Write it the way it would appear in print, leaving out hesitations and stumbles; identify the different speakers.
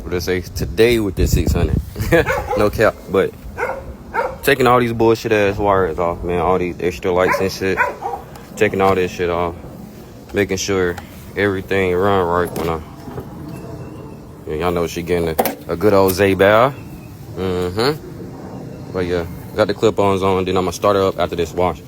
Speaker 1: What they say today with this 600. No cap, but taking all these bullshit ass wires off, man. All these extra lights and shit. Taking all this shit off. Making sure everything run right when y'all know she getting a good old Z-Bow. But yeah, got the clip-ons on, then I'm gonna start her up after this wash.